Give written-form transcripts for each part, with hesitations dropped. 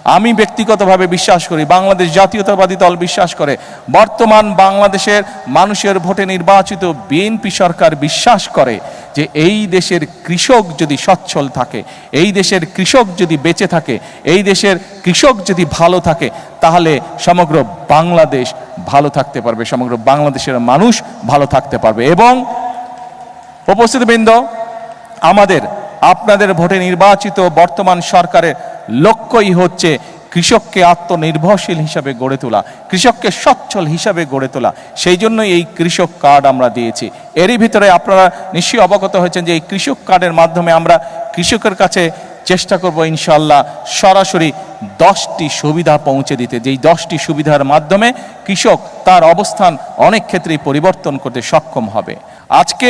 আমি ব্যক্তিগতভাবে বিশ্বাস করি, বাংলাদেশ জাতীয়তাবাদী দল বিশ্বাস করে, বর্তমান বাংলাদেশের মানুষের ভোটে নির্বাচিত বিএনপি সরকার বিশ্বাস করে যে এই দেশের কৃষক যদি সচ্ছল থাকে, এই দেশের কৃষক যদি বেঁচে থাকে, এই দেশের কৃষক যদি ভালো থাকে, তাহলে সমগ্র বাংলাদেশ ভালো থাকতে পারবে, সমগ্র বাংলাদেশের মানুষ ভালো থাকতে পারবে। এবং উপস্থিতবৃন্দ, আমাদের আপনাদের ভোটে নির্বাচিত বর্তমান সরকারের লক্ষ্যই হচ্ছে কৃষককে আত্মনির্ভরশীল হিসাবে গড়ে তোলা, কৃষককে সচ্ছল হিসাবে গড়ে তোলা। সেই জন্যই এই কৃষক কার্ড আমরা দিয়েছি। এরই ভিতরে আপনারা নিশ্চয়ই অবগত হয়েছেন যে এই কৃষক কার্ডের মাধ্যমে আমরা কৃষকের কাছে চেষ্টা করব ইনশাআল্লাহ সরাসরি 10টি সুবিধা পৌঁছে দিতে, যেই 10টি সুবিধার মাধ্যমে কৃষক তার অবস্থান অনেক ক্ষেত্রেই পরিবর্তন করতে সক্ষম হবে। আজকে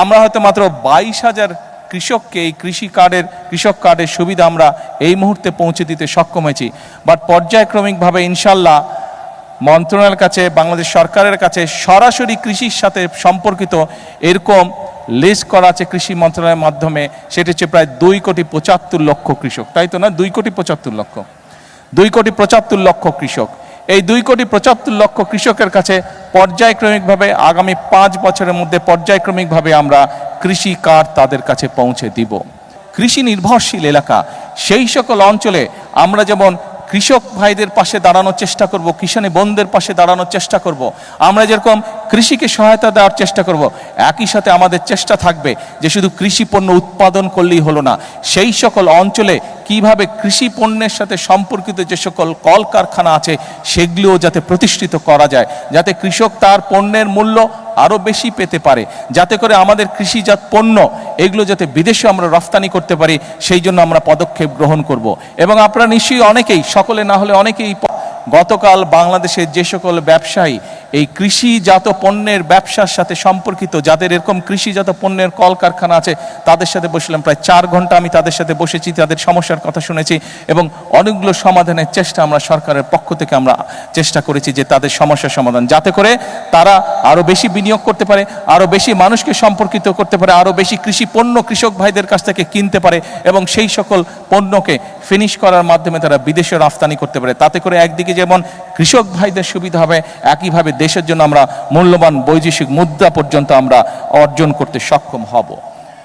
আমরা হয়তো মাত্র 22,000 কৃষককে এই কৃষক কার্ডের সুবিধা আমরা এই মুহূর্তে পৌঁছে দিতে সক্ষম হয়েছি। বাট পর্যায়ক্রমিকভাবে ইনশাল্লাহ মন্ত্রণালয়ের কাছে, বাংলাদেশ সরকারের কাছে সরাসরি কৃষির সাথে সম্পর্কিত এরকম লিস্ট করা আছে কৃষি মন্ত্রণালয়ের মাধ্যমে। সেটা হচ্ছে প্রায় 2,75,00,000 কৃষক, তাই তো না? 2,75,00,000 কৃষক। এই 2,75,00,000 কৃষকের কাছে পর্যায়ক্রমিকভাবে আগামী 5 বছরের মধ্যে পর্যায়ক্রমিকভাবে আমরা কৃষি কার্ড তাদের কাছে পৌঁছে দিব। কৃষি নির্ভরশীল এলাকা, সেই সকল অঞ্চলে আমরা যেমন কৃষক ভাইদের পাশে দাঁড়ানোর চেষ্টা করব, কিষানি বোনদের পাশে দাঁড়ানোর চেষ্টা করব, আমরা যেরকম কৃষিকে সহায়তা দেওয়ার চেষ্টা করব, একই সাথে আমাদের চেষ্টা থাকবে যে শুধু কৃষি পণ্য উৎপাদন করলেই হলো না, সেই সকল অঞ্চলে কিভাবে কৃষি পণ্যের সাথে সম্পর্কিত যে সকল কলকারখানা আছে সেগুলিও যাতে প্রতিষ্ঠিত করা যায়, যাতে কৃষক তার পণ্যের মূল্য আরও বেশি পেতে পারে, যাতে করে আমাদের কৃষিজাত পণ্য এগুলো যাতে বিদেশে আমরা রফতানি করতে পারি, সেই জন্য আমরা পদক্ষেপ গ্রহণ করব। এবং আপনারা নিশ্চয়ই অনেকেই, সকলে না হলে অনেকেই, গতকাল বাংলাদেশের যে সকল ব্যবসায়ী এই কৃষিজাত পণ্যের ব্যবসার সাথে সম্পর্কিত, যাদের এরকম কৃষিজাত পণ্যের কলকারখানা আছে, তাদের সাথে বসলাম। প্রায় 4 ঘন্টা আমি তাদের সাথে বসেছি, তাদের সমস্যার কথা শুনেছি এবং অনেকগুলো সমাধানের চেষ্টা আমরা সরকারের পক্ষ থেকে আমরা চেষ্টা করেছি যে তাদের সমস্যার সমাধান, যাতে করে তারা আরও বেশি বিনিয়োগ করতে পারে, আরও বেশি মানুষকে সম্পর্কিত করতে পারে, আরও বেশি কৃষি পণ্য কৃষক ভাইদের কাছ থেকে কিনতে পারে এবং সেই সকল পণ্যকে ফিনিশ করার মাধ্যমে তারা বিদেশে রফতানি করতে পারে। তাতে করে একদিকে যেমন কৃষক ভাইদের সুবিধা হবে, একইভাবে দেশের জন্য আমরা মূল্যবান বৈদেশিক মুদ্রা পর্যন্ত আমরা অর্জন করতে সক্ষম হব।